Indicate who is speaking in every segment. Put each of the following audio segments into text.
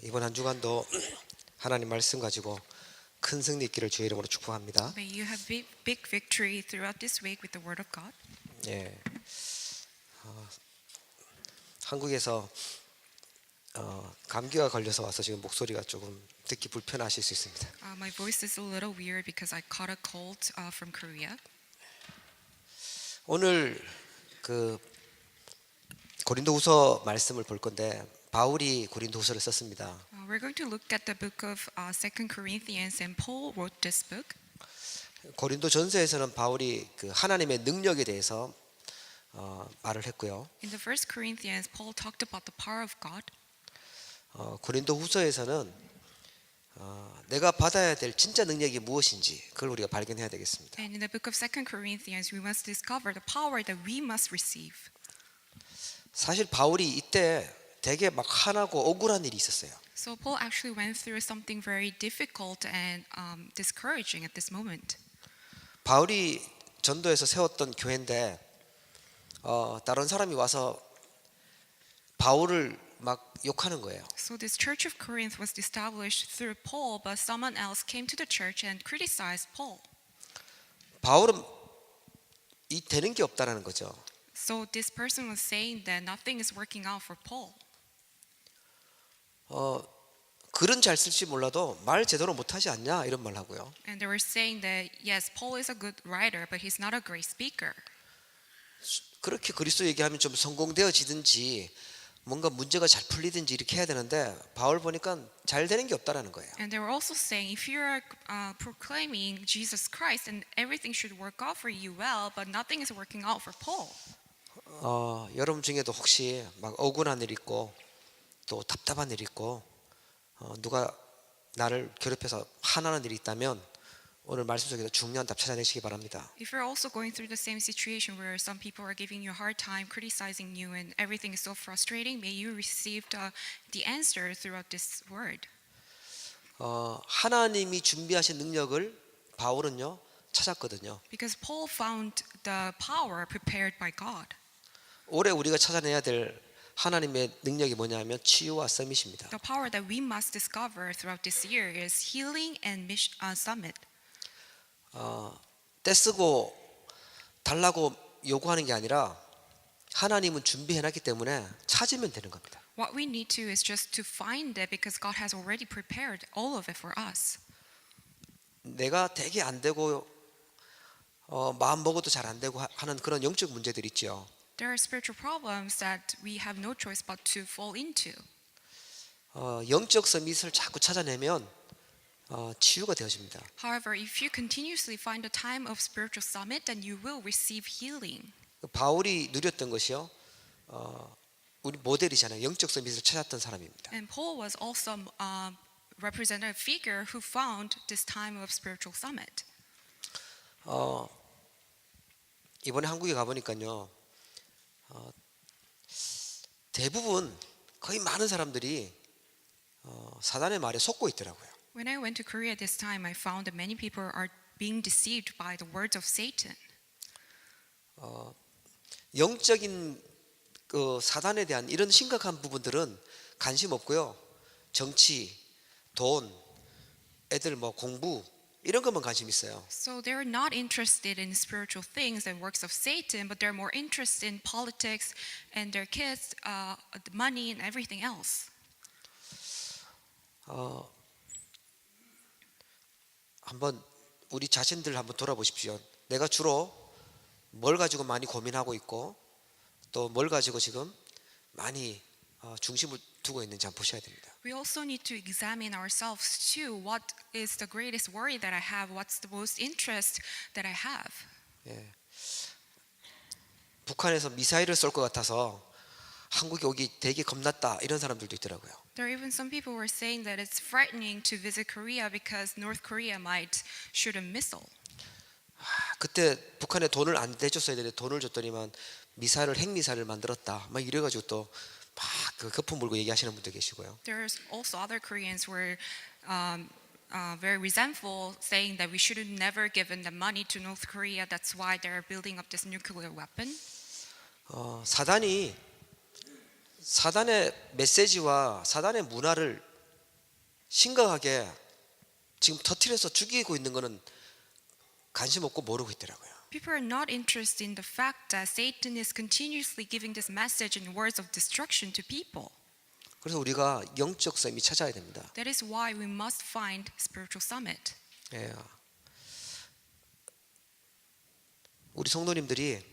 Speaker 1: 이번 한 주간도 하나님 말씀 가지고 큰 승리 있기를 주의 이름으로 축복합니다.
Speaker 2: May you have big victory throughout this week with the Word of God.
Speaker 1: 예, 한국에서 감기가 걸려서 와서 지금 목소리가 조금 듣기 불편하실 수 있습니다.
Speaker 2: My voice is a little weird because I caught a cold from Korea.
Speaker 1: 오늘 그 고린도후서 말씀을 볼 건데 바울이 고린도후서를 썼습니다.
Speaker 2: We're going to look at the book of 2 Corinthians, and Paul wrote this book.
Speaker 1: 고린도 전서에서는 바울이 그 하나님의 능력에 대해서 말을 했고요.
Speaker 2: In the 1 Corinthians, Paul talked about the power of God.
Speaker 1: 고린도후서에서는 내가 받아야 될 진짜 능력이 무엇인지 그걸 우리가 발견해야 되겠습니다.
Speaker 2: And in the book of 2 Corinthians, we must discover the power that we must receive.
Speaker 1: 사실 바울이 이때 되게 막 화나고 억울한 일이 있었어요.
Speaker 2: So Paul actually went through something very difficult and discouraging at this moment.
Speaker 1: 바울이 전도에서 세웠던 교회인데 다른 사람이 와서 바울을 막 욕하는 거예요.
Speaker 2: So this church of Corinth was established through Paul, but someone else came to the church and criticized Paul.
Speaker 1: 바울은 이 되는 게 없다라는 거죠.
Speaker 2: So this person was saying that nothing is working out for Paul.
Speaker 1: 글은 잘 쓸지 몰라도 말 제대로 못하지 않냐 이런 말 하고요.
Speaker 2: And they were saying that yes, Paul is a good writer, but he's not a great speaker.
Speaker 1: 그렇게 그리스도 얘기하면 좀 성공되어지든지 뭔가 문제가 잘 풀리든지 이렇게 해야 되는데 바울 보니까 잘 되는 게 없다라는 거예요.
Speaker 2: And they were also saying if you're proclaiming Jesus Christ, and everything should work out for you well, but nothing is working out for Paul.
Speaker 1: 여러분 중에도 혹시 막 억울한 일 있고 또 답답한 일 있고 누가 나를 괴롭혀서 화나는 일이 있다면 오늘 말씀 속에서 중요한 답 찾아내시기 바랍니다.
Speaker 2: If you're also going through the same situation where some people are giving you a hard time, criticizing you, and everything is so frustrating, may you receive the answer throughout this word.
Speaker 1: 하나님이 준비하신 능력을 바울은요 찾았거든요.
Speaker 2: Because Paul found the power prepared by God.
Speaker 1: 올해 우리가 찾아내야 될 하나님의 능력이 뭐냐면 치유와 서밋입니다.
Speaker 2: The power that we must discover throughout this year is healing and summit.
Speaker 1: 떼쓰고 달라고 요구하는 게 아니라 하나님은 준비해놨기 때문에 찾으면 되는 겁니다.
Speaker 2: What we need to is just to find it because God has already prepared all of it for us.
Speaker 1: 내가 되게 안 되고 마음 먹어도 잘 안 되고 하는 그런 영적 문제들 있죠.
Speaker 2: There are spiritual problems that we have no choice but to fall into.
Speaker 1: 영적 서밋을 자꾸 찾아내면 치유가 되어집니다.
Speaker 2: However, if you continuously find a time of spiritual summit, then you will receive healing.
Speaker 1: 바울이 누렸던 것이요. 우리 모델이잖아요. 영적 서밋을 찾았던 사람입니다.
Speaker 2: And Paul was also representative figure who found this time of spiritual summit.
Speaker 1: 이번에 한국에 가보니까요. 대부분 거의 많은 사람들이 사단의 말에 속고 있더라고요.
Speaker 2: When I went to Korea this time, I found that many people are being deceived by the words of Satan.
Speaker 1: 영적인 그 사단에 대한 이런 심각한 부분들은 관심 없고요. 정치, 돈, 애들 뭐 공부 이런 것만 관심 있어요.
Speaker 2: So they're not interested in spiritual things and works of Satan, but they're more interested in politics and their kids, money and everything else.
Speaker 1: 한번 우리 자신들 한번 돌아보십시오. 내가 주로 뭘 가지고 많이 고민하고 있고 또 뭘 가지고 지금 많이 중심을 두고 있는지 한번 보셔야 됩니다.
Speaker 2: We also need to examine ourselves too. What is the greatest worry that I have? What's the most interest that I have?
Speaker 1: 예. 북한에서 미사일을 쏠 것 같아서 한국에 오기 되게 겁났다 이런 사람들도 있더라고요.
Speaker 2: There are even some people who are saying that it's frightening to visit Korea because North Korea might shoot a missile.
Speaker 1: 그때 북한에 돈을 안 대줬어야 되는데 돈을 줬더니만 미사일을 핵미사일을 만들었다 막 이래가지고 또 막 그 거품 물고 얘기하시는 분도 계시고요.
Speaker 2: There's also other Koreans who were very resentful, saying that we should have never given the money to North Korea. That's why they're building up this nuclear weapon.
Speaker 1: 사단의 메시지와 사단의 문화를 심각하게 지금 터트려서 죽이고 있는 거는 관심 없고 모르고 있더라고요.
Speaker 2: People are not interested in the fact that Satan is continuously giving this message in words of destruction to people.
Speaker 1: 그래서 우리가 영적 쌤이 찾아야 됩니다.
Speaker 2: That is why we must find spiritual summit.
Speaker 1: 예. 우리 성도님들이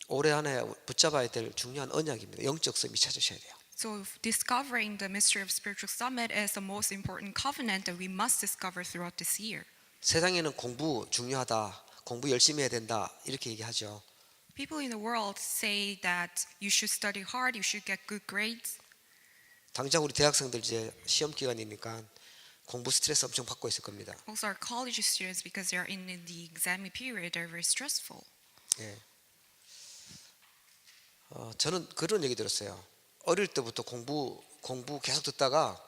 Speaker 1: 올해 안에 붙잡아야 될 중요한 언약입니다. 영적 쌤이 찾으셔야 돼요.
Speaker 2: So discovering the mystery of spiritual summit is the most important covenant that we must discover throughout this year.
Speaker 1: 세상에는 공부 중요하다, 공부 열심히 해야 된다 이렇게 얘기하죠.
Speaker 2: People in the world say that you should study hard, you should get good grades.
Speaker 1: 당장 우리 대학생들 이제 시험 기간이니까 공부 스트레스 엄청 받고 있을 겁니다.
Speaker 2: Also our college students, because they are in the exam period, they're very stressful.
Speaker 1: 예. 저는 그런 얘기 들었어요. 어릴 때부터 공부 계속 듣다가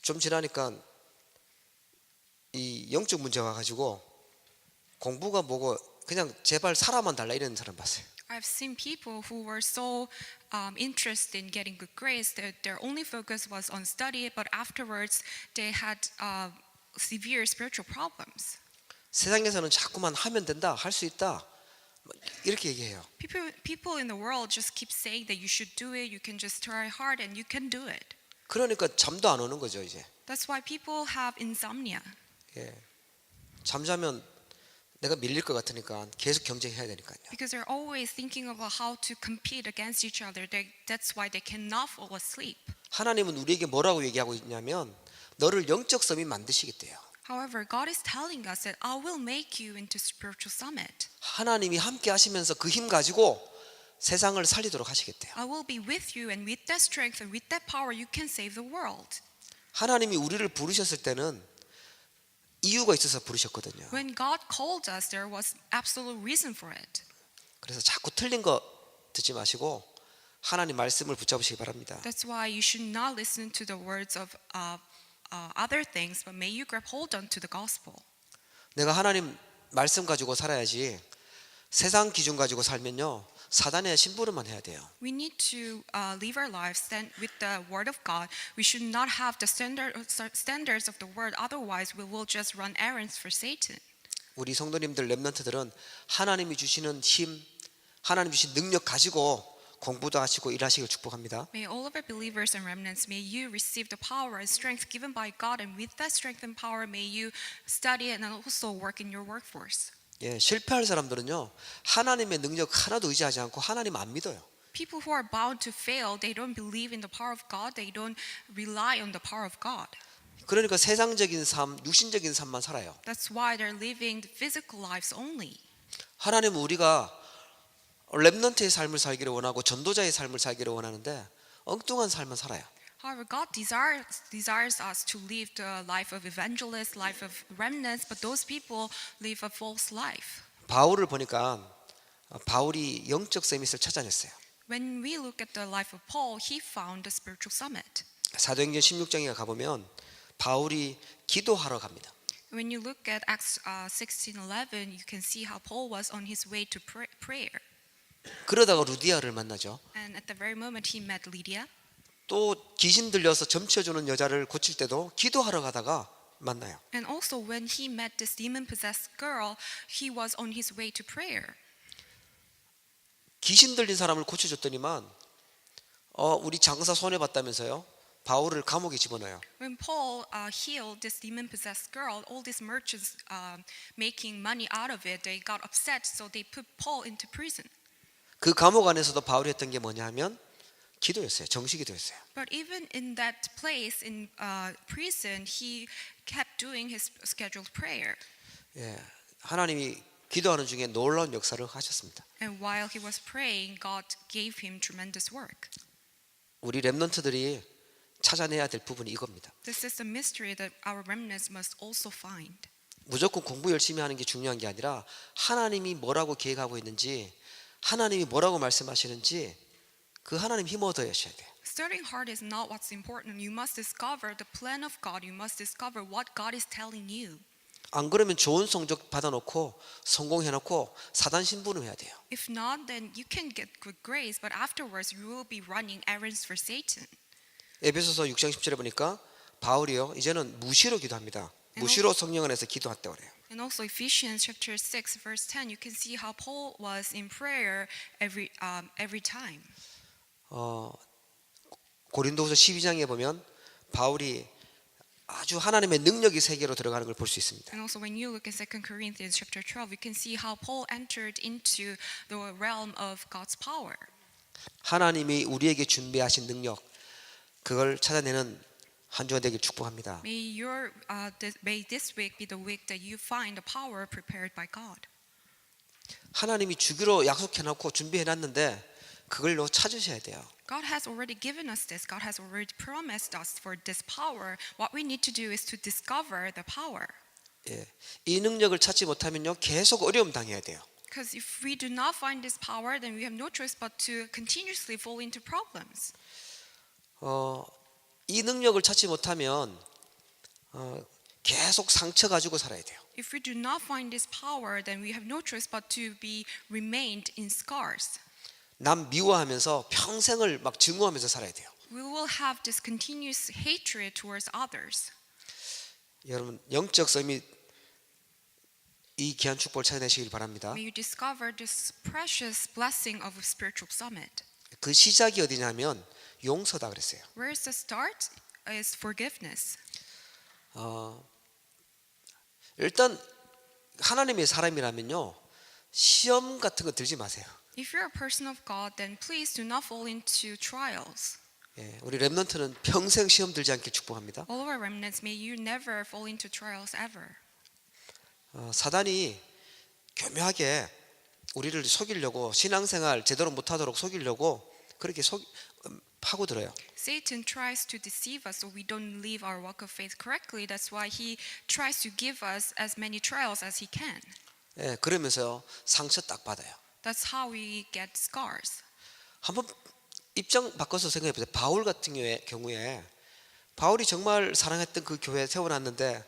Speaker 1: 좀 지나니까 이 영적 문제 와가지고 공부가 뭐고 그냥 제발 살아만 달라 이런 사람 봤어요.
Speaker 2: I've seen people who were so interested in getting good grades that their only focus was on study, but afterwards they had severe spiritual problems.
Speaker 1: 세상에서는 자꾸만 하면 된다, 할 수 있다 이렇게 얘기해요.
Speaker 2: People in the world just keep saying that you should do it, you can just try hard and you can do it.
Speaker 1: 그러니까 잠도 안 오는 거죠 이제.
Speaker 2: That's why people have insomnia.
Speaker 1: 예. 잠자면 내가 밀릴 것 같으니까 계속 경쟁해야 되니까요.
Speaker 2: Because they're always thinking about how to compete against each other. That's why they cannot fall asleep.
Speaker 1: 하나님은 우리에게 뭐라고 얘기하고 있냐면 너를 영적 섬이 만드시겠대요.
Speaker 2: However, God is telling us that I will make you into spiritual summit.
Speaker 1: 하나님이 함께 하시면서 그 힘 가지고 세상을 살리도록 하시겠대요.
Speaker 2: I will be with you, and with that strength and with that power you can save the world.
Speaker 1: 하나님이 우리를 부르셨을 때는 이유가 있어서 부르셨거든요.
Speaker 2: When God called us, there was absolute reason for it.
Speaker 1: 그래서 자꾸 틀린 거 듣지 마시고 하나님 말씀을 붙잡으시기 바랍니다.
Speaker 2: That's why you should not listen to the words of other things, but may you grab hold on to the gospel.
Speaker 1: 내가 하나님 말씀 가지고 살아야지 세상 기준 가지고 살면요 사단의 심부름만 해야 돼요.
Speaker 2: We need to live our lives with the word of God. We should not have the standards of the world. Otherwise, we will just run errands for Satan.
Speaker 1: 우리 성도님들 렘넌트들은 하나님이 주시는 힘, 하나님 주신 능력 가지고 공부도 하시고 일하시길 축복합니다.
Speaker 2: May all of our believers and remnants, may you receive the power and strength given by God, and with that strength and power, may you study and also work in your workforce.
Speaker 1: 예, 실패할 사람들은요 하나님의 능력 하나도 의지하지 않고 하나님 안 믿어요.
Speaker 2: People who are bound to fail, they don't believe in the power of God. They don't rely on the power of God.
Speaker 1: 그러니까 세상적인 삶, 육신적인 삶만 살아요.
Speaker 2: That's why they're living the physical lives only.
Speaker 1: 하나님은 우리가 렘넌트의 삶을 살기를 원하고 전도자의 삶을 살기를 원하는데 엉뚱한 삶을 살아요.
Speaker 2: However, God desires us to live the life of evangelists, life of remnants, but those people live a false life.
Speaker 1: 바울을 보니까 바울이 영적 세밋을 찾아냈어요.
Speaker 2: When we look at the life of Paul, he found the spiritual summit.
Speaker 1: 사도행전 16장에 가보면 바울이 기도하러 갑니다.
Speaker 2: When you look at Acts 16:11, you can see how Paul was on his way to prayer.
Speaker 1: 그러다가 루디아를 만나죠.
Speaker 2: And at the very moment he met Lydia.
Speaker 1: 또 귀신 들려서 점쳐주는 여자를 고칠 때도 기도하러 가다가 만나요.
Speaker 2: And also when he met this demon-possessed girl, he was on his way to prayer.
Speaker 1: 귀신 들린 사람을 고쳐줬더니만 우리 장사 손해봤다면서요. 바울을 감옥에 집어넣어요.
Speaker 2: When Paul healed this demon-possessed girl, all these merchants making money out of it, they got upset, so they put Paul into prison.
Speaker 1: 그 감옥 안에서도 바울이 했던 게 뭐냐 하면 기도였어요. 정식 기도였어요.
Speaker 2: But even in that place in prison, he kept doing his scheduled prayer.
Speaker 1: 예, 하나님이 기도하는 중에 놀라운 역사를 하셨습니다.
Speaker 2: And while he was praying, God gave him tremendous work.
Speaker 1: 우리 렘넌트들이 찾아내야 될 부분이 이겁니다.
Speaker 2: This is the mystery that our remnants must also find.
Speaker 1: 무조건 공부 열심히 하는 게 중요한 게 아니라 하나님이 뭐라고 계획하고 있는지 하나님이 뭐라고 말씀하시는지 그 하나님 힘 얻어야셔야 돼요.
Speaker 2: Studying hard is not what's important. You must discover the plan of God. You must discover what God is telling you.
Speaker 1: 안 그러면 좋은 성적 받아놓고 성공해놓고 사단 심부름해야 돼요.
Speaker 2: If not, then you can get good grades, but afterwards you will be running errands for Satan.
Speaker 1: 에베소서 6장 10절에 보니까 바울이요 이제는 무시로 기도합니다. 무시로 성령 안에서 기도했다고 그래요.
Speaker 2: And also Ephesians chapter 6 verse 10, you can see how Paul was in prayer every time.
Speaker 1: 고린도후서 12장에 보면 바울이 아주 하나님의 능력의 세계로 들어가는 걸 볼 수 있습니다.
Speaker 2: And also when you look in 2 Corinthians chapter 12, you can see how Paul entered into the realm of God's power.
Speaker 1: 하나님이 우리에게 준비하신 능력 그걸 찾아내는 한 주가 되길 축복합니다.
Speaker 2: May this week be the week that you find the power prepared by God.
Speaker 1: 하나님이 주기로 약속해 놓고 준비해 놨는데 그걸로 찾으셔야 돼요.
Speaker 2: God has already given us this. God has already promised us for this power. What we need to do is to discover the power.
Speaker 1: 예. 이 능력을 찾지 못하면요 계속 어려움 당해야 돼요.
Speaker 2: Because if we do not find this power, then we have no choice but to continuously fall into problems.
Speaker 1: 이 능력을 찾지 못하면 계속 상처 가지고 살아야 돼요.
Speaker 2: If we do not find this power, then we have no choice but to be remained in scars.
Speaker 1: 남 미워하면서 평생을 막 증오하면서 살아야 돼요.
Speaker 2: We will have this continuous hatred towards others.
Speaker 1: 여러분 영적 썸이 이 귀한 축복을 찾아내시길 바랍니다.
Speaker 2: May you discover this precious blessing of a spiritual summit.
Speaker 1: 그 시작이 어디냐면 용서다 그랬어요.
Speaker 2: Where is the start? Is forgiveness.
Speaker 1: 일단 하나님의 사람이라면요 시험 같은 거 들지 마세요.
Speaker 2: If you're a person of God, then please do not fall into trials.
Speaker 1: 예, 우리 렘넌트는 평생 시험 들지 않게 축복합니다.
Speaker 2: All of our remnants, may you never fall into trials ever.
Speaker 1: 사단이 교묘하게 우리를 속이려고 신앙생활 제대로 못하도록 속이려고 그렇게 파고들어요.
Speaker 2: Satan tries to deceive us so we don't live our walk of faith correctly. That's why he tries to give us as many trials as he can.
Speaker 1: 예, 그러면서 상처 딱 받아요.
Speaker 2: That's how we get scars.
Speaker 1: 한번 입장 바꿔서 생각해 보세요. 바울 같은 경우에 바울이 정말 사랑했던 그 교회 세워놨는데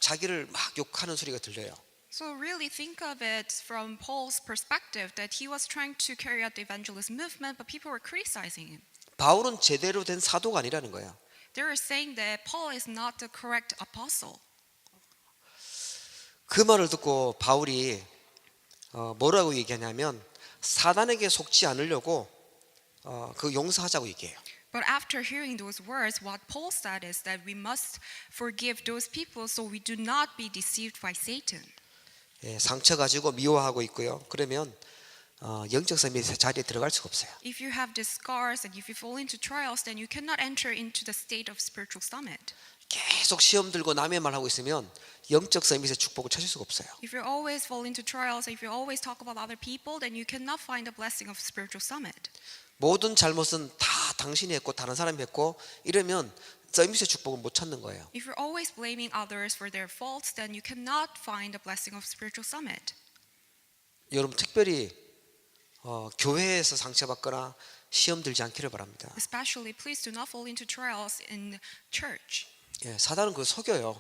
Speaker 1: 자기를 막 욕하는 소리가 들려요.
Speaker 2: So really think of it from Paul's perspective that he was trying to carry out the evangelist movement, but people were criticizing him.
Speaker 1: 바울은 제대로 된 사도가 아니라는 거예요.
Speaker 2: They were saying that Paul is not the correct apostle.
Speaker 1: 그 말을 듣고 바울이 뭐라고 얘기하냐면 사단에게 속지 않으려고 그 용서하자고 얘기해요.
Speaker 2: But after hearing those words, what Paul said is that we must forgive those people so we do not be deceived by Satan.
Speaker 1: 예, 상처 가지고 미워하고 있고요. 그러면 영적 삶의 자리에 들어갈 수가 없어요.
Speaker 2: If you have these scars and if you fall into trials, then you cannot enter into the state of spiritual summit.
Speaker 1: 계속 시험 들고 남의 말 하고 있으면 영적 삶에서 축복을 찾을 수가 없어요.
Speaker 2: If you always fall into trials, if you always talk about other people, then you cannot find the blessing of spiritual summit.
Speaker 1: 모든 잘못은 다 당신이 했고 다른 사람이 했고 이러면 서밋의 축복은 못 찾는 거예요.
Speaker 2: If you're always blaming others for their faults, then you cannot find the blessing of spiritual summit.
Speaker 1: 여러분 특별히 교회에서 상처받거나 시험 들지 않기를 바랍니다.
Speaker 2: Especially, please do not fall into trials in church.
Speaker 1: 예, 사단은 그걸 속여요.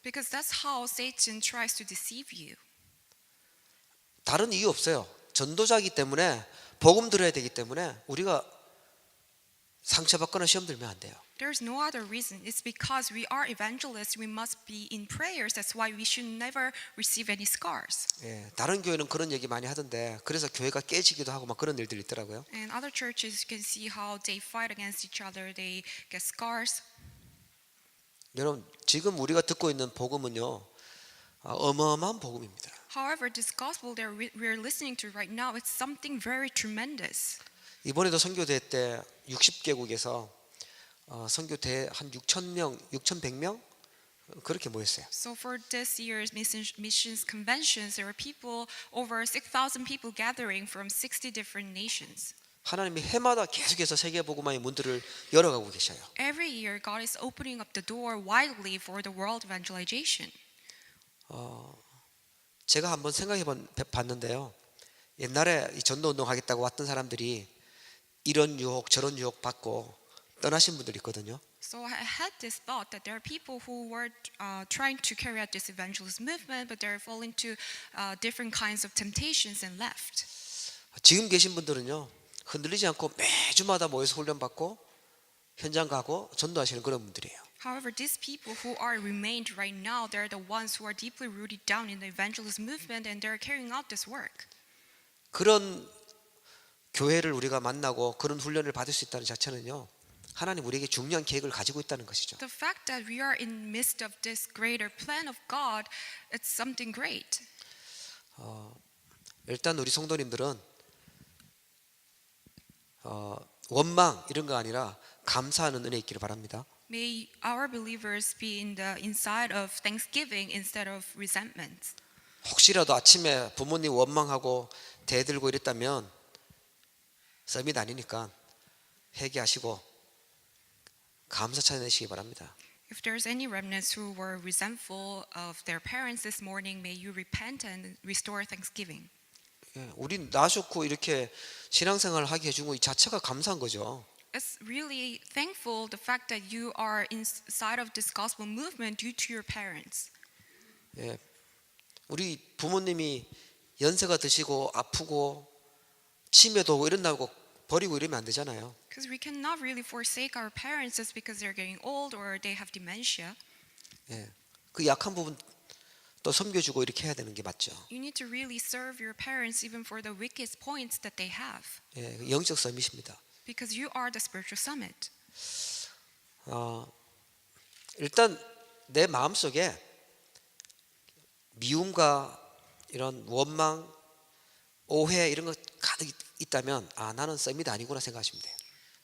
Speaker 2: Because that's how Satan tries to deceive you.
Speaker 1: 다른 이유 없어요. 전도자이기 때문에 복음 들어야 되기 때문에 우리가 상처받거나 시험 들면 안 돼요.
Speaker 2: There's no other reason. It's because we are evangelists. We must be in prayers. That's why we should never receive any scars.
Speaker 1: 예, 다른 교회는 그런 얘기 많이 하던데 그래서 교회가 깨지기도 하고 막 그런 일들이 있더라고요.
Speaker 2: And other churches, you can see how they fight against each other. They get scars.
Speaker 1: 여러분 지금 우리가 듣고 있는 복음은요 어마어마한 복음입니다.
Speaker 2: However, this gospel that we're listening to right now, it's something very tremendous.
Speaker 1: 이번에도 선교대 때 60개국에서 선교대 한 6,000명, 6,100명 그렇게 모였어요.
Speaker 2: So for this year's missions conventions, there were people, over 6,000 people gathering from 60 different nations.
Speaker 1: 하나님이 해마다 계속해서 세계 복음화의 문들을 열어가고 계셔요.
Speaker 2: Every year, God is opening up the door widely for the world evangelization.
Speaker 1: 제가 한번 생각해 봤는데요. 옛날에 이 전도 운동 하겠다고 왔던 사람들이 이런 유혹 저런 유혹 받고 떠나신 분들이 있거든요.
Speaker 2: So I had this thought that there are people who were trying to carry out this evangelist movement, but they're falling to different kinds of temptations and left.
Speaker 1: 지금 계신 분들은요 흔들리지 않고 매주마다 모여서 훈련 받고 현장 가고 전도하시는 그런 분들이에요.
Speaker 2: However, these people who are remained right now, they're the ones who are deeply rooted down in the evangelist movement, and they're carrying out this work.
Speaker 1: 그런 교회를 우리가 만나고 그런 훈련을 받을 수 있다는 자체는요, 하나님 우리에게 중요한 계획을 가지고 있다는 것이죠.
Speaker 2: The fact that we are in midst of this greater plan of God, it's something great.
Speaker 1: 일단 우리 성도님들은 원망 이런 거 아니라 감사하는 은혜 있기를 바랍니다.
Speaker 2: May our believers be in the inside of thanksgiving instead of resentment.
Speaker 1: 혹시라도 아침에 부모님 원망하고 대들고 이랬다면 썸밋 아니니까 회개하시고 감사 찾아내시기 바랍니다.
Speaker 2: If there's any remnants who were resentful of their parents this morning, may you repent and restore thanksgiving.
Speaker 1: 예, 우린 낳으셨고 이렇게 신앙생활을 하게 해준 거 이 자체가 감사한 거죠.
Speaker 2: It's really thankful the fact that you are inside of this gospel movement due to your parents.
Speaker 1: 예, 우리 부모님이 연세가 드시고 아프고 치매도 오고 이런다고 버리고 이러면 안 되잖아요.
Speaker 2: Because we cannot really forsake our parents just because they're getting old or they have dementia.
Speaker 1: 예, 그 약한 부분 또 섬겨주고 이렇게 해야 되는 게 맞죠.
Speaker 2: You need to really serve your parents even for the weakest points that they have.
Speaker 1: 예, 영적 서밋입니다.
Speaker 2: Because you are the spiritual summit.
Speaker 1: 일단 내 마음속에 미움과 이런 원망, 오해 이런 거 가득 있다면 나는 서밋 아니구나 생각하시면 돼요.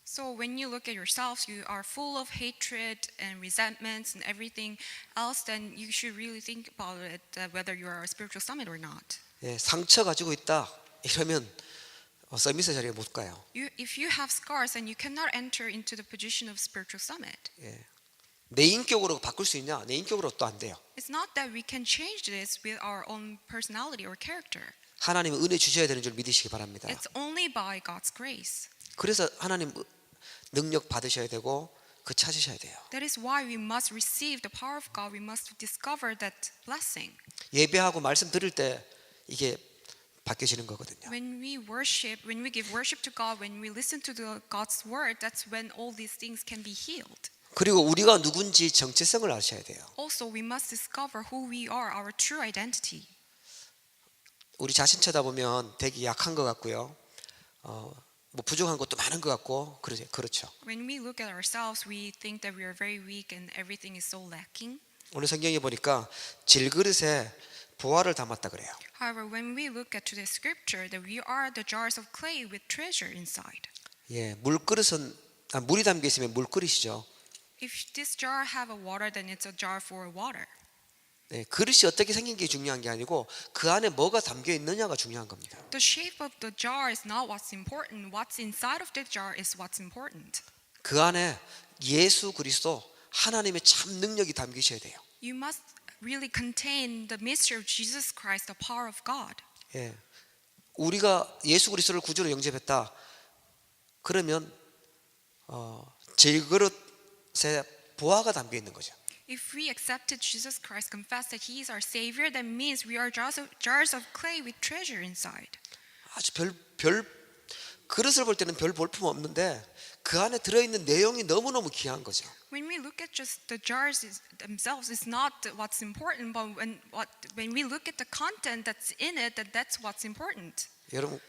Speaker 2: So when you look at yourselves, you are full of hatred and resentments and everything else, then you should really think about it, whether you are a spiritual summit or not.
Speaker 1: 예, 상처 가지고 있다 이러면 서밋의 자리에 못 가요.
Speaker 2: If you have scars, then you cannot enter into the position of spiritual summit.
Speaker 1: 예, 내 인격으로 바꿀 수 있냐? 내 인격으로 또 안 돼요.
Speaker 2: It's not that we can change this with our own personality or character.
Speaker 1: 하나님은 은혜 주셔야 되는 줄 믿으시기 바랍니다.
Speaker 2: It's only by God's grace.
Speaker 1: 그래서 하나님 능력 받으셔야 되고 그 찾으셔야 돼요.
Speaker 2: That is why we must receive the power of God. We must discover that blessing.
Speaker 1: 예배하고 말씀 들을 때 이게 바뀌어지는 거거든요.
Speaker 2: When we worship, when we give worship to God, when we listen to God's word, that's when all these things can be healed.
Speaker 1: 그리고 우리가 누군지 정체성을 아셔야 돼요.
Speaker 2: Also, we must discover who we are, our true identity.
Speaker 1: 우리 자신 쳐다보면 되게 약한 것 같고요. 뭐 부족한 것도 많은 것 같고 그렇죠.
Speaker 2: When we look at ourselves, we think that we are very weak and everything is so lacking.
Speaker 1: 오늘 성경에 보니까 질그릇에 보화를 담았다 그래요.
Speaker 2: However, when we look at the scripture, that we are the jars of clay with treasure inside.
Speaker 1: 예, 물그릇은 물이 담겨 있으면 물그릇이죠.
Speaker 2: If this jar have a water, then it's a jar for water.
Speaker 1: 네, 그릇이 어떻게 생긴 게 중요한 게 아니고 그 안에 뭐가 담겨 있느냐가 중요한 겁니다.
Speaker 2: The shape of the jar is not what's important. What's inside of the jar is what's important.
Speaker 1: 그 안에 예수 그리스도 하나님의 참 능력이 담기셔야 돼요.
Speaker 2: You must really contain the mystery of Jesus Christ, the power of God.
Speaker 1: 예, 우리가 예수 그리스도를 구주로 영접했다. 그러면 질그릇에 보화가 담겨 있는 거죠.
Speaker 2: If we accepted Jesus Christ, confess that He is our Savior, that means we are jars of clay with treasure inside.
Speaker 1: 아주 별 그릇을 볼 때는 별 볼품 없는데 그 안에 들어있는 내용이 너무너무 귀한 거죠.
Speaker 2: When we look at just the jars themselves, it's not what's important, but when we look at the content that's in it, that's what's important.
Speaker 1: 여러분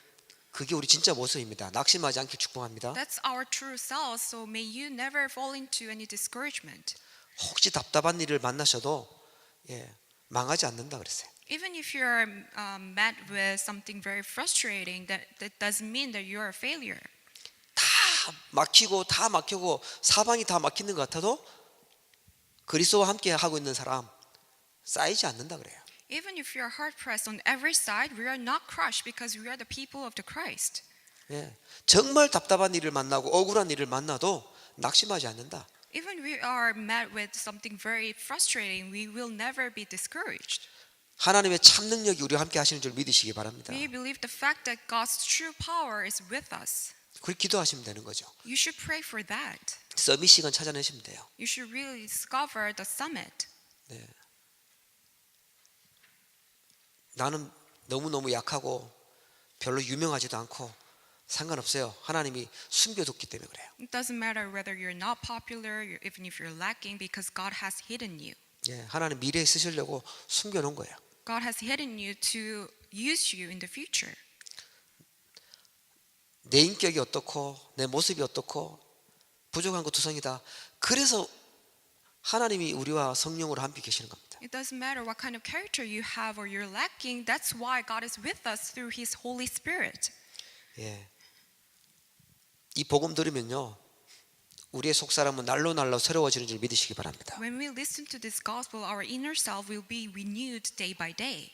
Speaker 1: 그게 우리 진짜 모습입니다. 낙심하지 않길 축복합니다.
Speaker 2: That's our true selves. So may you never fall into any discouragement.
Speaker 1: 혹시 답답한 일을 만나셔도 망하지 않는다 그랬어요.
Speaker 2: Even if you're met with something very frustrating, that doesn't mean that you're a failure.
Speaker 1: 다 막히고 사방이 다 막히는 것 같아도 그리스도와 함께 하고 있는 사람 쌓이지 않는다 그래요.
Speaker 2: Even if you're hard pressed on every side, we are not crushed because we are the people of the Christ.
Speaker 1: 예, 정말 답답한 일을 만나고 억울한 일을 만나도 낙심하지 않는다.
Speaker 2: Even we are met with something very frustrating, we will never be discouraged.
Speaker 1: 하나님의 참 능력이 우리와 함께 하시는 줄 믿으시기 바랍니다.
Speaker 2: We believe the fact that God's true power is with us.
Speaker 1: 그렇게 기도하시면 되는 거죠.
Speaker 2: You should pray for that.
Speaker 1: 서밋 시간 찾아내시면 돼요.
Speaker 2: You should really discover the summit.
Speaker 1: 네. 나는 너무너무 약하고 별로 유명하지도 않고 상관없어요. 하나님이 숨겨뒀기 때문에 그래요.
Speaker 2: It doesn't matter whether you're not popular, even if you're lacking, because God has hidden you.
Speaker 1: 예, 하나님 미래에 쓰시려고 숨겨놓은 거예요.
Speaker 2: God has hidden you to use you in the future.
Speaker 1: 내 인격이 어떻고 내 모습이 어떻고 부족한 거 투성이다. 그래서 하나님이 우리와 성령으로 함께 계시는 겁니다.
Speaker 2: It doesn't matter what kind of character you have or you're lacking. That's why God is with us through His Holy Spirit.
Speaker 1: 예, 이 복음 들으면요, 우리의 속사람은 날로 날로 새로워지는 줄 믿으시기 바랍니다.
Speaker 2: When we listen to this gospel, our inner self will be renewed day by day.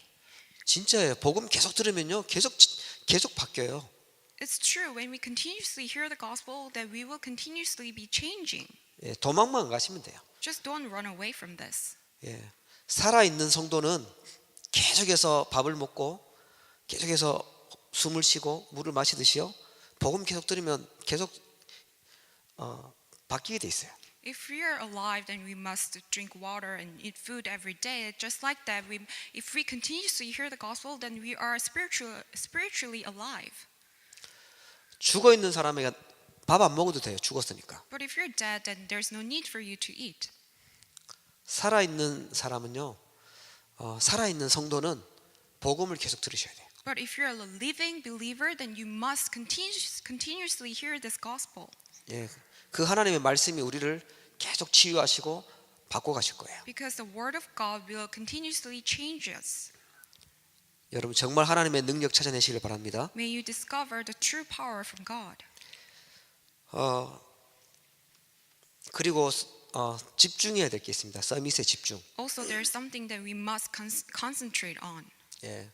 Speaker 1: 진짜예요. 복음 계속 들으면요, 계속 바뀌어요.
Speaker 2: It's true. When we continuously hear the gospel, that we will continuously be changing.
Speaker 1: 예, 도망만 안 가시면 돼요.
Speaker 2: Just don't run away from this.
Speaker 1: 예, 살아있는 성도는 계속해서 밥을 먹고 계속해서 숨을 쉬고 물을 마시듯이요, 복음 계속 들으면 계속 바뀌게 돼 있어요.
Speaker 2: If we are alive, then we must drink water and eat food every day. Just like that, if we continuously hear the gospel, then we are spiritually alive.
Speaker 1: 죽어 있는 사람에게 밥 안 먹어도 돼요. 죽었으니까.
Speaker 2: But if you're dead, then there's no need for you to eat.
Speaker 1: 살아 있는 사람은요, 살아 있는 성도는 복음을 계속 들으셔야 돼요.
Speaker 2: But if you're a living believer, then you must continuously hear this gospel.
Speaker 1: 예, 그 하나님의 말씀이 우리를 계속 치유하시고 바꿔 가실 거예요.
Speaker 2: Because the word of God will continuously change us.
Speaker 1: 여러분 정말 하나님의 능력 찾아내시길 바랍니다.
Speaker 2: May you discover the true power from God.
Speaker 1: 그리고 집중해야 될 게 있습니다. 서밋에 집중.
Speaker 2: Also, there's something that we must concentrate on.
Speaker 1: 예,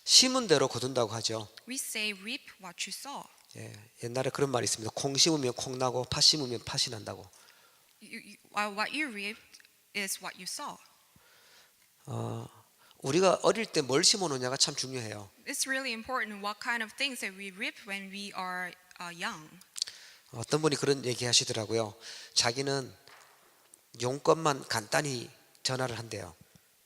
Speaker 1: 심은 대로 거둔다고 하죠.
Speaker 2: We say, reap what you sow.
Speaker 1: 예, 옛날에 그런 말이 있습니다. 콩 심으면 콩 나고 팥 심으면 팥이 난다고.
Speaker 2: What you reap is what you sow.
Speaker 1: 우리가 어릴 때 뭘 심어놓냐가 참 중요해요.
Speaker 2: It's really important what kind of things that we reap when we are young.
Speaker 1: 어떤 분이 그런 얘기 하시더라고요. 자기는 용건만 간단히 전화를 한대요.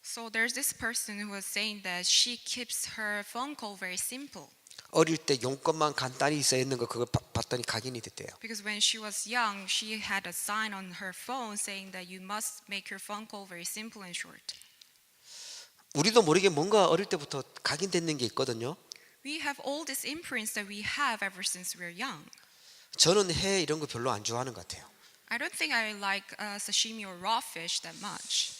Speaker 2: So there's this person who was saying that she keeps her phone call very simple.
Speaker 1: 어릴 때 용건만 간단히 써 있는 거 그걸 봤더니 각인이 됐대요.
Speaker 2: Because when she was young, she had a sign on her phone saying that you must make your phone call very simple and short.
Speaker 1: 우리도 모르게 뭔가 어릴 때부터 각인되는 게 있거든요.
Speaker 2: We have all these imprints that we have ever since we're young.
Speaker 1: 저는 회 이런 거 별로 안 좋아하는 것 같아요.
Speaker 2: I don't think I like sashimi or raw fish that much.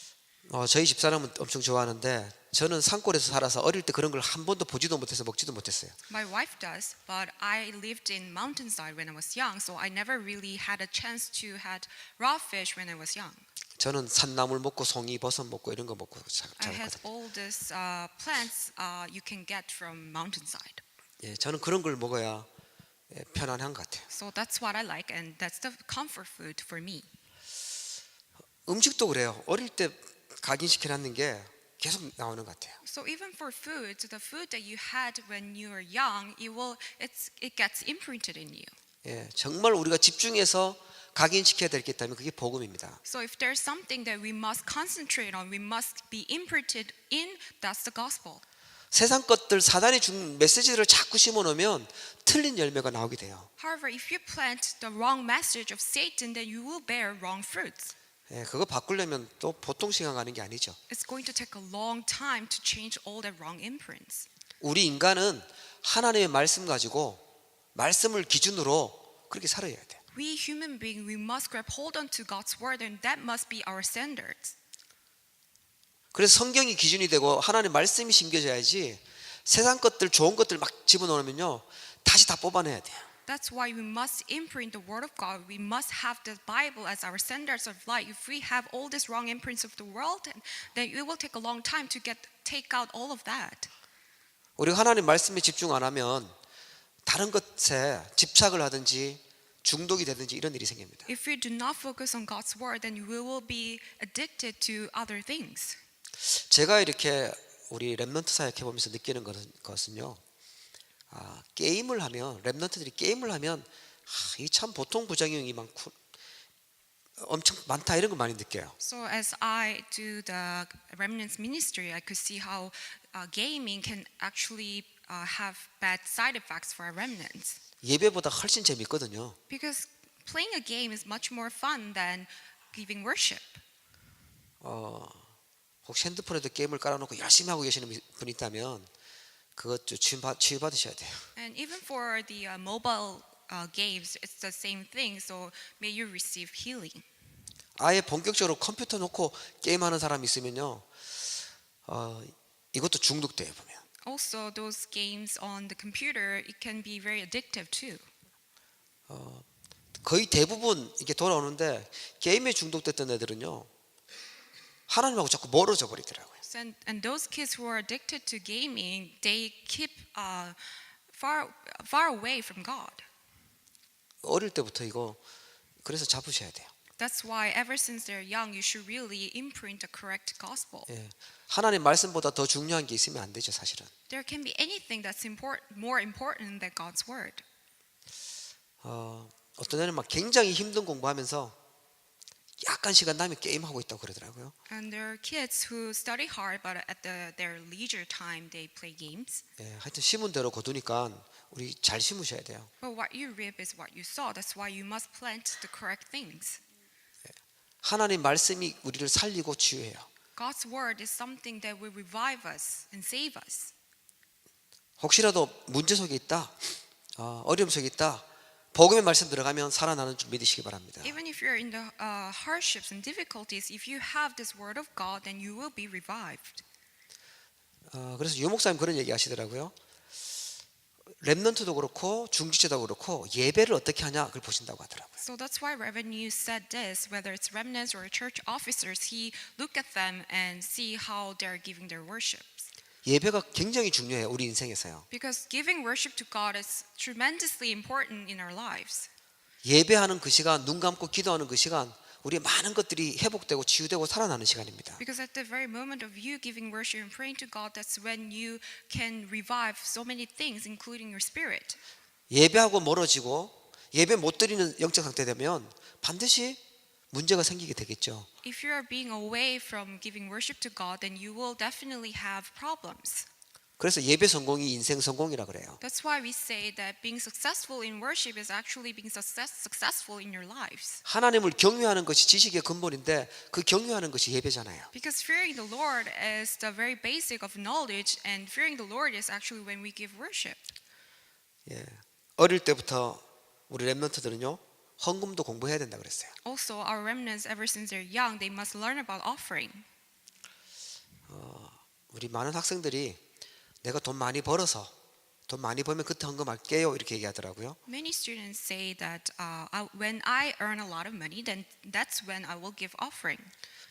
Speaker 1: 저희 집사람은 엄청 좋아하는데 저는 산골에서 살아서 어릴 때 그런 걸 한 번도 보지도 못해서 먹지도 못했어요.
Speaker 2: My wife does, but I lived in mountainside when I was young, so I never really had a chance to had raw fish when I was young.
Speaker 1: 저는 산나물 먹고 송이 버섯 먹고 이런 거 먹고
Speaker 2: I had
Speaker 1: 자랐거든요.
Speaker 2: all these plants you can get from mountainside.
Speaker 1: 예, 저는 그런 걸 먹어야 편안한 것 같아요.
Speaker 2: So that's what I like, and that's the comfort food for me.
Speaker 1: 음식도 그래요. 어릴 때 각인시켜놨는 게 계속 나오는 것 같아요.
Speaker 2: So even for food, the food that you had when you were young, it gets imprinted in you.
Speaker 1: 예, 정말 우리가 집중해서 각인시켜야 될 게 있다면 그게 복음입니다.
Speaker 2: So if there's something that we must concentrate on, we must be imprinted in, that's the gospel.
Speaker 1: 세상 것들 사단이 준 메시지를 자꾸 심어놓으면 틀린 열매가 나오게 돼요.
Speaker 2: However, if you plant the wrong message of Satan, then you will bear wrong fruits.
Speaker 1: 예, 그거 바꾸려면 또 보통 시간 가는 게 아니죠.
Speaker 2: It's going to take a long time to change all the wrong imprints.
Speaker 1: 우리 인간은 하나님의 말씀 가지고 말씀을 기준으로 그렇게 살아야 돼요.
Speaker 2: We human beings, we must grab hold onto God's word, and that must be our standards.
Speaker 1: 그래서 성경이 기준이 되고 하나님의 말씀이 심겨져야지 세상 것들 좋은 것들 막 집어넣으면요 다시 다 뽑아내야 돼요.
Speaker 2: That's why we must imprint the word of God. We must have the Bible as our standards of life. If we have all these wrong imprints of the world, then it will take a long time to take out all of that.
Speaker 1: 우리가 하나님 말씀에 집중 안 하면 다른 것에 집착을 하든지 중독이 되든지 이런 일이 생깁니다.
Speaker 2: If we do not focus on God's word, then we will be addicted to other things.
Speaker 1: 제가 이렇게 우리 랩넌트 사역해 보면서 느끼는 것은요, 게임을 하면 랩넌트들이 게임을 하면 이 참 보통 부작용이 많고 엄청 많다 이런 거 많이 느껴요.
Speaker 2: So as I do the remnants ministry, I could see how gaming can actually have bad side effects for our remnants.
Speaker 1: 예배보다 훨씬 재밌거든요.
Speaker 2: Because playing a game is much more fun than giving worship.
Speaker 1: 혹시 핸드폰에도 게임을 깔아놓고 열심히 하고 계시는 분이 있다면 그것 좀 치유받으셔야 돼요.
Speaker 2: And even for the mobile games, it's the same thing. So may you receive healing.
Speaker 1: 아예 본격적으로 컴퓨터 놓고 게임하는 사람이 있으면요, 이것도 중독돼요 보면.
Speaker 2: Also, those games on the computer, it can be very addictive too.
Speaker 1: 거의 대부분 이게 돌아오는데 게임에 중독됐던 애들은요, 하나님하고 자꾸 멀어져 버리더라고요.
Speaker 2: And those kids who are addicted to gaming, they keep far away from God.
Speaker 1: 어릴 때부터 이거 그래서 잡으셔야 돼요.
Speaker 2: That's why ever since they're young, you should really imprint the correct gospel.
Speaker 1: 예. 하나님 말씀보다 더 중요한 게 있으면 안 되죠, 사실은.
Speaker 2: There can be anything that's more important than God's word.
Speaker 1: 어떤 애는 막 굉장히 힘든 공부하면서 약간 시간 나면 게임하고 있다고 그러더라고요.
Speaker 2: And there are kids who study hard, but at their leisure time, they play games.
Speaker 1: 예, 하여튼 심은 대로 거두니까 우리 잘 심으셔야 돼요.
Speaker 2: But what you reap is what you sow. That's why you must plant the correct things.
Speaker 1: 하나님 말씀이 우리를 살리고 치유해요.
Speaker 2: God's word is something that will revive us and save us.
Speaker 1: 혹시라도 문제 속에 있다, 어려움 속에 있다, 복음의 말씀 들어가면 살아나는 줄 믿으시기 바랍니다.
Speaker 2: Even if you're in the hardships and difficulties, if you have this word of God, then you will be revived.
Speaker 1: 그래서 유 목사님 그런 얘기 하시더라고요. 렘넌트도 그렇고 중지체도 그렇고 예배를 어떻게 하냐 그걸 보신다고 하더라고요.
Speaker 2: So that's why Reverend Yu said this, whether it's remnants or church officers, he look at them and see how they're giving their worship.
Speaker 1: 예배가 굉장히 중요해요, 우리 인생에서요.
Speaker 2: Because giving worship to God is tremendously important in our lives.
Speaker 1: 예배하는 그 시간, 눈 감고 기도하는 그 시간, 우리의 많은 것들이 회복되고 치유되고 살아나는 시간입니다.
Speaker 2: Because at the very moment of you giving worship and praying to God, that's when you can revive so many things, including your spirit.
Speaker 1: 예배하고 멀어지고 예배 못 드리는 영적 상태 되면 반드시 문제가 생기게 되겠죠.
Speaker 2: If you are being away from giving worship to God, then you will definitely have problems.
Speaker 1: 그래서 예배 성공이 인생 성공이라 그래요.
Speaker 2: That's why we say that being successful in worship is actually being successful in your lives.
Speaker 1: 하나님을 경외하는 것이 지식의 근본인데 그 경외하는 것이 예배잖아요.
Speaker 2: Because fearing the Lord is the very basic of knowledge, and fearing the Lord is actually when we give worship.
Speaker 1: 예. 어릴 때부터 우리 렘넌트들은요, 헌금도 공부해야 된다 그랬어요.
Speaker 2: Also, our remnants, ever since they're young, they must learn about offering.
Speaker 1: 우리 많은 학생들이 내가 돈 많이 벌어서 돈 많이 벌면 그때 헌금할게요 이렇게 얘기하더라고요.
Speaker 2: Many students say that when I earn a lot of money, then that's when I will give offering.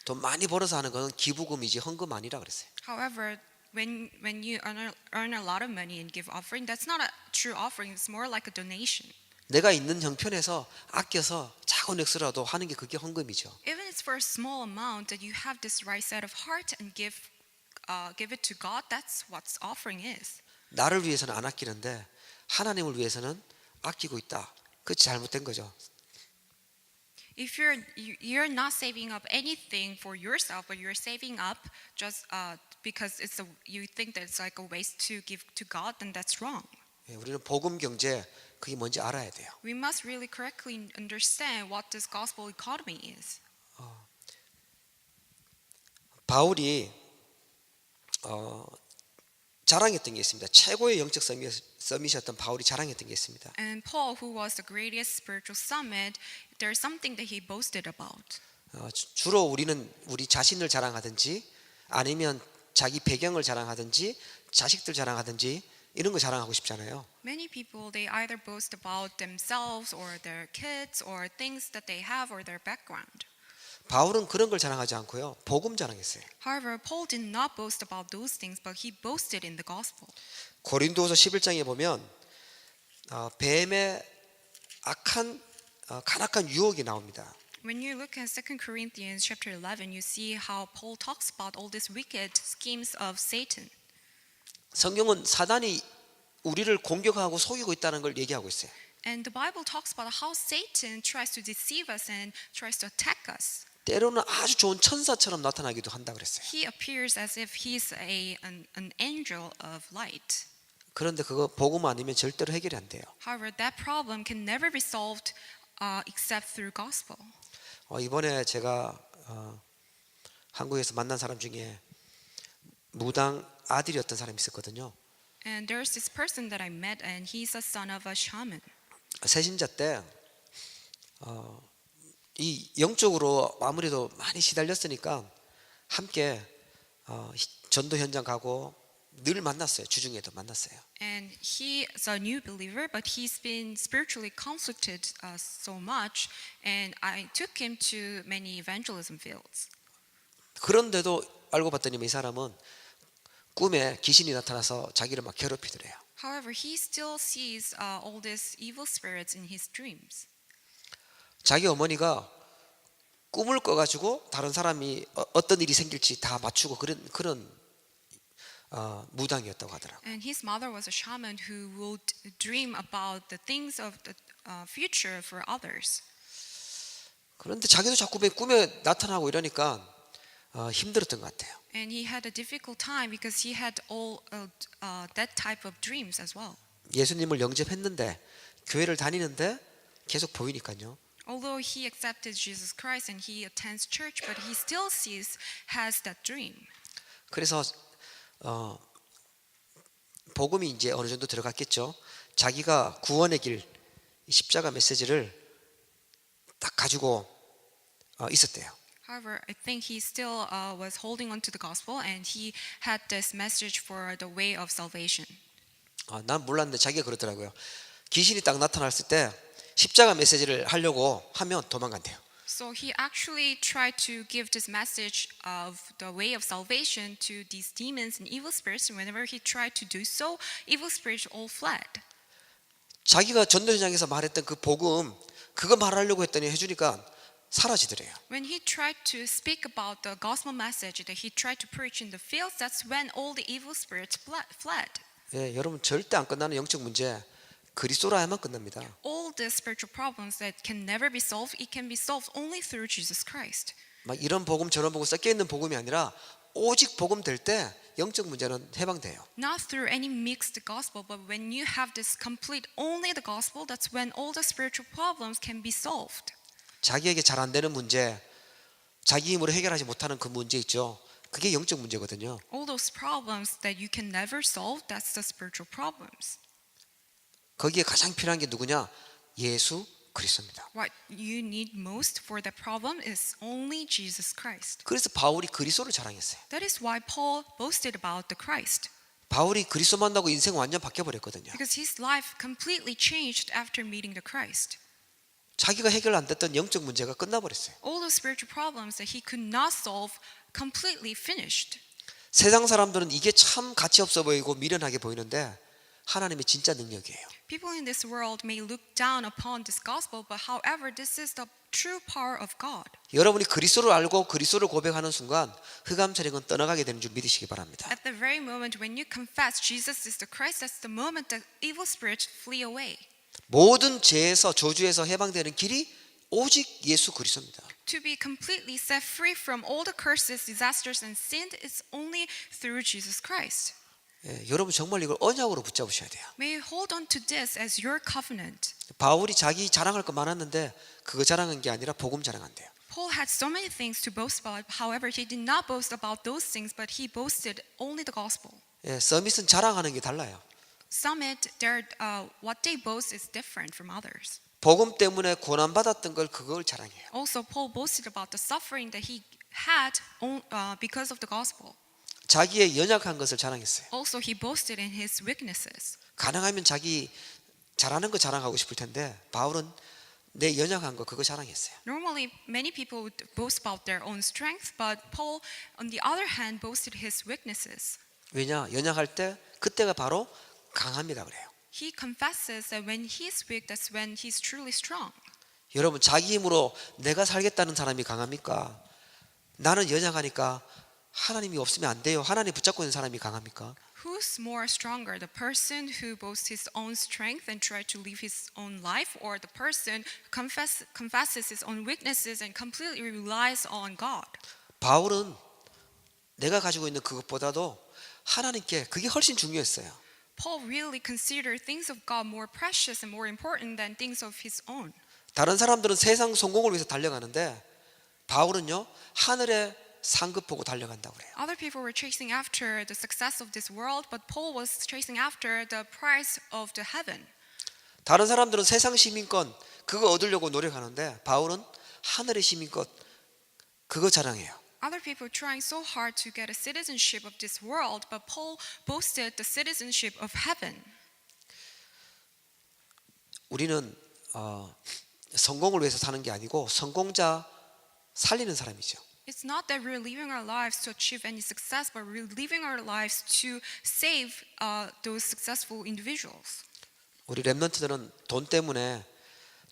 Speaker 1: 돈 많이 벌어서 하는 건 기부금이지 헌금 아니라 그랬어요.
Speaker 2: However, when you earn a lot of money and give offering, that's not a true offering. It's more like a donation.
Speaker 1: 내가 있는 형편에서 아껴서 작은 액수라도 하는 게 그게 헌금이죠.
Speaker 2: Even it's for a small amount that you have this right set of heart and give it to God. That's what offering is.
Speaker 1: 나를 위해서는 안 아끼는데 하나님을 위해서는 아끼고 있다. 그게 잘못된 거죠.
Speaker 2: If you're not saving up anything for yourself, but you're saving up just because you think that it's like a waste to give to God, then that's wrong.
Speaker 1: 예, 우리는 복음 경제 그게 뭔지 알아야 돼요.
Speaker 2: We must really correctly understand what this gospel economy is.
Speaker 1: 바울이 자랑했던 게 있습니다. 최고의 영적 서밋이었던 바울이 자랑했던 게 있습니다.
Speaker 2: And Paul, who was the greatest spiritual summit, there's something that he boasted about.
Speaker 1: 주로 우리는 우리 자신을 자랑하든지 아니면 자기 배경을 자랑하든지 자식들 자랑하든지 이런 거 자랑하고 싶잖아요.
Speaker 2: Many people, they either boast about themselves or their kids or things that they have or their background.
Speaker 1: 바울은 그런 걸 자랑하지 않고요. 복음 자랑했어요.
Speaker 2: However, Paul did not boast about those things, but he boasted in the gospel.
Speaker 1: 고린도후서 11장에 보면 뱀의 간악한 유혹이 나옵니다.
Speaker 2: When you look at 2 Corinthians chapter 11, you see how Paul talks about all these wicked schemes of Satan.
Speaker 1: 성경은 사단이 우리를 공격하고 속이고 있다는 걸 얘기하고 있어요.
Speaker 2: And the Bible talks about how Satan tries to deceive us and tries to attack us.
Speaker 1: 때로는 아주 좋은 천사처럼 나타나기도 한다 그랬어요.
Speaker 2: He appears as if he's an angel of light.
Speaker 1: 그런데 그거 복음 아니면 절대로 해결이 안 돼요.
Speaker 2: However, that problem can never be solved except through gospel.
Speaker 1: 이번에 제가 한국에서 만난 사람 중에 무당 아들이었던 사람이 있었거든요.
Speaker 2: And there's this person that I met, and he's a son of a shaman.
Speaker 1: 세신자 때 이 영적으로 아무래도 많이 시달렸으니까 함께 전도 현장 가고 늘 만났어요. 주중에도 만났어요.
Speaker 2: And he is a new believer, but he's been spiritually conflicted so much, and I took him to many evangelism fields.
Speaker 1: 그런데도 알고 봤더니 이 사람은 꿈에 귀신이 나타나서 자기를 막 괴롭히더래요.
Speaker 2: However, he still sees all these evil spirits in his dreams.
Speaker 1: 자기 어머니가 꿈을 꿔가지고 다른 사람이 어떤 일이 생길지 다 맞추고 그런 무당이었다고 하더라고요.
Speaker 2: And his mother was a shaman who would dream about the things of the future for others.
Speaker 1: 그런데 자기도 자꾸 꿈에 나타나고 이러니까 힘들었던 것 같아요.
Speaker 2: And he had a difficult time because he had all that type of dreams as well.
Speaker 1: 예수님을 영접했는데 교회를 다니는데 계속 보이니까요.
Speaker 2: Although he accepted Jesus Christ and he attends church, but he still has that dream.
Speaker 1: 그래서 복음이 이제 어느 정도 들어갔겠죠. 자기가 구원의 길, 십자가 메시지를 딱 가지고 있었대요.
Speaker 2: However, I think he still was holding on to the gospel, and he had this message for the way of salvation.
Speaker 1: 난 몰랐는데 자기가 그러더라고요. 귀신이 딱 나타났을 때 십자가 메시지를 하려고 하면 도망간대요.
Speaker 2: So he actually tried to give this message of the way of salvation to these demons and evil spirits. And whenever he tried to do so, evil spirits all fled.
Speaker 1: 자기가 전도 현장에서 말했던 그 복음 그거 말하려고 했더니 해주니까 사라지더래요.
Speaker 2: When he tried to speak about the gospel message that he tried to preach in the fields, that's when all the evil spirits fled.
Speaker 1: 예, 여러분 절대 안 끝나는 영적 문제 그리스도라야만 끝납니다.
Speaker 2: All the spiritual problems that can never be solved, it can be solved only through Jesus Christ.
Speaker 1: 막 이런 복음 저런 복음 섞여 있는 복음이 아니라 오직 복음 될 때 영적 문제는 해방돼요.
Speaker 2: Not through any mixed gospel, but when you have this complete only the gospel, that's when all the spiritual problems can be solved.
Speaker 1: 자기에게 잘 안 되는 문제, 자기 힘으로 해결하지 못하는 그 문제 있죠. 그게 영적 문제거든요.
Speaker 2: All those problems that you can never solve, that's the spiritual problems.
Speaker 1: 거기에 가장 필요한 게 누구냐? 예수 그리스도입니다.
Speaker 2: What you need most for that problem is only Jesus Christ.
Speaker 1: 그래서 바울이 그리스도를 자랑했어요.
Speaker 2: That is why Paul boasted about the Christ.
Speaker 1: 바울이 그리스도 만나고 인생 완전 바뀌어 버렸거든요.
Speaker 2: Because his life completely changed after meeting the Christ.
Speaker 1: 자기가 해결 안 됐던 영적 문제가 끝나버렸어요.
Speaker 2: All the spiritual problems that he could not solve completely finished.
Speaker 1: 세상 사람들은 이게 참 가치 없어 보이고 미련하게 보이는데 하나님의 진짜 능력이에요.
Speaker 2: People in this world may look down upon this gospel, but however, this is the true power of God.
Speaker 1: 여러분이 그리스도를 알고 그리스도를 고백하는 순간 흑암 세력은 떠나가게 되는 줄 믿으시기 바랍니다.
Speaker 2: At the very moment when you confess Jesus is the Christ, that's the moment that evil spirits flee away.
Speaker 1: 모든 죄에서 저주에서 해방되는 길이 오직 예수 그리스도입니다.
Speaker 2: To be completely set free from all the curses, disasters, and sin is only through Jesus Christ.
Speaker 1: 예, 여러분 정말 이걸 언약으로 붙잡으셔야 돼요.
Speaker 2: May you hold on to this as your covenant.
Speaker 1: 바울이 자기 자랑할 거 많았는데 그거 자랑한 게 아니라 복음 자랑한대요.
Speaker 2: Paul had so many things to boast about. However, he did not boast about those things, but he boasted only the gospel.
Speaker 1: 예, 서밋은 자랑하는 게 달라요.
Speaker 2: Summit, what they boast is different from others.
Speaker 1: 복음 때문에 고난 받았던 걸 그걸 자랑해요.
Speaker 2: Also, Paul boasted about the suffering that he had because of the gospel.
Speaker 1: 자기의 연약한 것을 자랑했어요.
Speaker 2: Also, he boasted in his weaknesses.
Speaker 1: 가능하면 자기 잘하는 거 자랑하고 싶을 텐데 바울은 내 연약한 거 그거 자랑했어요.
Speaker 2: Normally, many people would boast about their own strength, but Paul, on the other hand, boasted his weaknesses.
Speaker 1: 왜냐? 연약할 때 그때가 바로 강합니다 그래요.
Speaker 2: He confesses that when he's weak, that's when he's truly strong.
Speaker 1: 여러분 자기 힘으로 내가 살겠다는 사람이 강합니까? 나는 연약하니까 하나님이 없으면 안 돼요. 하나님 붙잡고 있는 사람이 강합니까?
Speaker 2: Who's more stronger, the person who boasts his own strength and tries to live his own life, or the person who confesses his own weaknesses and completely relies on God?
Speaker 1: 바울은 내가 가지고 있는 그것보다도 하나님께 그게 훨씬 중요했어요.
Speaker 2: Paul really considered things of God more precious and more important than things of his own.
Speaker 1: 다른 사람들은 세상 성공을 위해서 달려가는데 바울은요 하늘의 상급 보고 달려간다고 그래요.
Speaker 2: Other people were chasing after the success of this world, but Paul was chasing after the prize of the heaven.
Speaker 1: 다른 사람들은 세상 시민권 그거 얻으려고 노력하는데 바울은 하늘의 시민권 그거 자랑해요.
Speaker 2: Other people were trying so hard to get a citizenship of this world, but Paul boasted the citizenship of heaven.
Speaker 1: 우리는 성공을 위해서 사는 게 아니고 성공자 살리는 사람이죠.
Speaker 2: It's not that we're living our lives to achieve any success, but we're living our lives to save those successful individuals.
Speaker 1: 우리 렘넌트들은 돈 때문에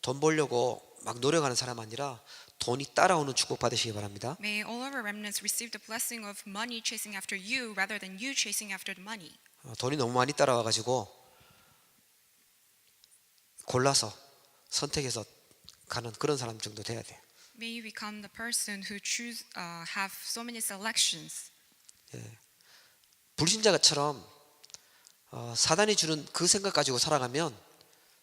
Speaker 1: 돈 벌려고 막 노력하는 사람 아니라 돈이 따라오는 축복 받으시기 바랍니다.
Speaker 2: May all of our remnants receive the blessing of money chasing after you rather than you chasing after the money.
Speaker 1: 돈이 너무 많이 따라와 가지고 골라서 선택해서 가는 그런 사람 정도 돼야 돼요.
Speaker 2: May you become the person who have so many selections.
Speaker 1: 불신자처럼 사단이 주는 그 생각 가지고 살아가면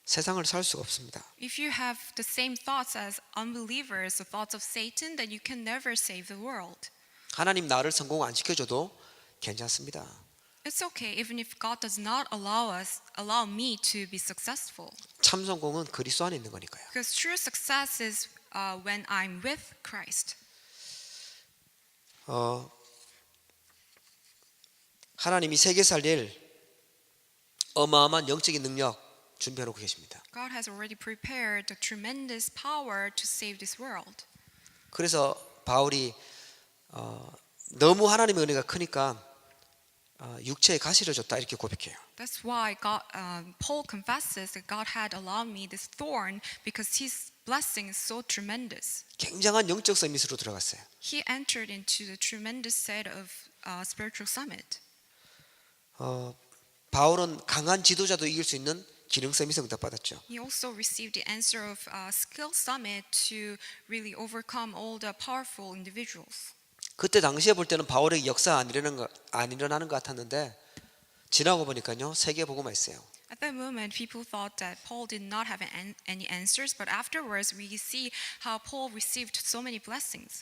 Speaker 1: 세상을 살 수가 없습니다.
Speaker 2: If you have the same thoughts as unbelievers, the thoughts of Satan, then you can never save the world.
Speaker 1: 하나님 나를 성공 안 시켜줘도 괜찮습니다.
Speaker 2: It's okay even if God does not allow me to be successful.
Speaker 1: 참 성공은 그리스도 안에 있는 거니까요.
Speaker 2: Because true success is when I'm with Christ.
Speaker 1: 하나님이 세계 살릴 어마어마한 영적인 능력 준비해 놓고 계십니다.
Speaker 2: God has already prepared the tremendous power to save this world.
Speaker 1: 그래서 바울이 너무 하나님의 은혜가 크니까 육체의 가시를 줬다 이렇게 고백해요.
Speaker 2: That's why Paul confesses that God had allowed me this thorn because His blessing is so tremendous.
Speaker 1: 굉장한 영적 서밋으로 들어갔어요.
Speaker 2: He entered into the tremendous set of spiritual summit.
Speaker 1: 바울은 강한 지도자도 이길 수 있는 기능 서밋을 응답받았죠.
Speaker 2: He also received the answer of skill summit to really overcome all the powerful individuals.
Speaker 1: 그때 당시에 볼 때는 바울의 역사 안 일어나는 것 같았는데 지나고 보니까요 세계 복음화 했어요.
Speaker 2: At that moment, people thought that Paul did not have any answers, but afterwards we see how Paul received so many blessings.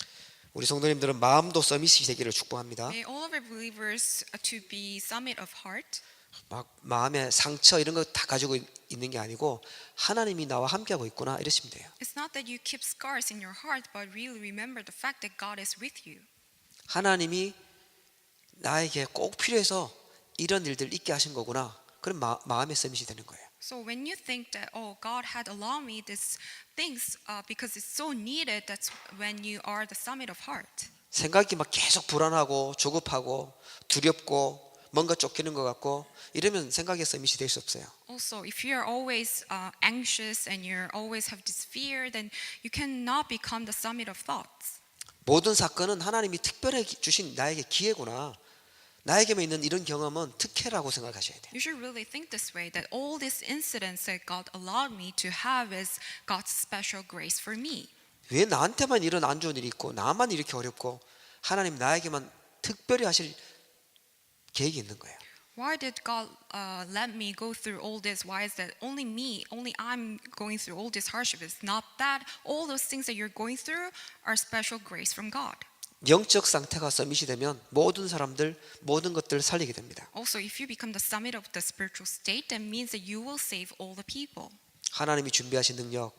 Speaker 1: 우리 성도님들은 마음도 서밋이 되기를 축복합니다.
Speaker 2: May all of our believers to be summit of heart.
Speaker 1: 막 마음의 상처 이런 거 다 가지고 있는 게 아니고 하나님이 나와 함께하고 있구나 이러시면 돼요.
Speaker 2: It's not that you keep scars in your heart, but really remember the fact that God is with you.
Speaker 1: 하나님이 나에게 꼭 필요해서 이런 일들 있게 하신 거구나. 그럼 마음의 서밋이 되는 거예요.
Speaker 2: So when you think that God had allowed me these things because it's so needed, that's when you are the summit of heart.
Speaker 1: 생각이 막 계속 불안하고 조급하고 두렵고 뭔가 쫓기는 것 같고 이러면 생각의 서밋이 될 수 없어요.
Speaker 2: Also, if you're always anxious and you always have this fear, then you cannot become the summit of thoughts.
Speaker 1: 모든 사건은 하나님이 특별히 주신 나에게 기회구나. 나에게만 있는 이런 경험은 특혜라고 생각하셔야 돼요.
Speaker 2: You should really think this way, that all these incidents that God allowed me to have is God's special grace for me.
Speaker 1: 왜 나한테만 이런 안 좋은 일이 있고 나만 이렇게 어렵고 하나님 나에게만 특별히 하실 계획이 있는 거예요.
Speaker 2: Why did God let me go through all this? Why is that only me, only I'm going through all this hardship? It's not that all those things that you're going through are special grace from God.
Speaker 1: 영적 상태가 서밋이 되면 모든 사람들 모든 것들 살리게 됩니다.
Speaker 2: Also, if you become the summit of the spiritual state, that means that you will save all the people.
Speaker 1: 하나님이 준비하신 능력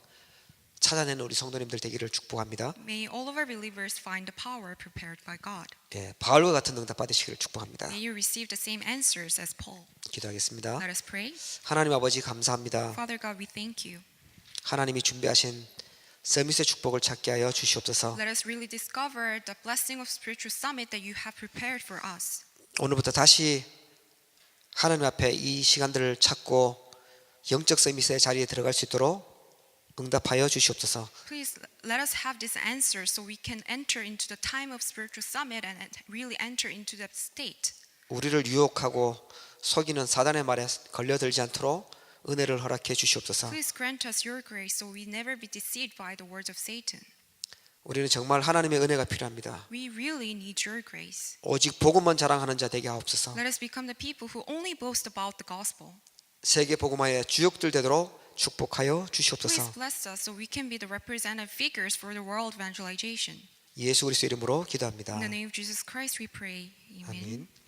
Speaker 1: 찾아내는 우리 성도님들 되기를 축복합니다.
Speaker 2: May all of our believers find the power prepared by God.
Speaker 1: 예, 바울과 같은 응답 받으시기를 축복합니다.
Speaker 2: May you receive the same answers as Paul.
Speaker 1: 기도하겠습니다.
Speaker 2: Let us pray.
Speaker 1: 하나님 아버지 감사합니다.
Speaker 2: Father God, we thank you.
Speaker 1: 하나님이 준비하신 서밋의 축복을 찾게 하여 주시옵소서.
Speaker 2: Let us really discover the blessing of spiritual summit that you have prepared for us.
Speaker 1: 오늘부터 다시 하나님 앞에 이 시간들을 찾고 영적 서밋의 자리에 들어갈 수 있도록 응답하여 주시옵소서.
Speaker 2: Please let us have this answer so we can enter into the time of spiritual summit and really enter into that state.
Speaker 1: 우리를 유혹하고 속이는 사단의 말에 걸려들지 않도록 은혜를 허락해 주시옵소서.
Speaker 2: Please grant us your grace so we never be deceived by the words of Satan.
Speaker 1: 우리는 정말 하나님의 은혜가 필요합니다.
Speaker 2: We really need your grace.
Speaker 1: 오직 복음만 자랑하는 자 되게 하옵소서.
Speaker 2: Let us become the people who only boast about the gospel.
Speaker 1: 세계 복음화의 주역들 되도록 축복하여 주시옵소서.
Speaker 2: Please bless us so we can be the representative figures for the world evangelization.
Speaker 1: 예수 그리스도 이름으로 기도합니다.
Speaker 2: In the name of Jesus Christ we pray. Amen.
Speaker 1: 아멘.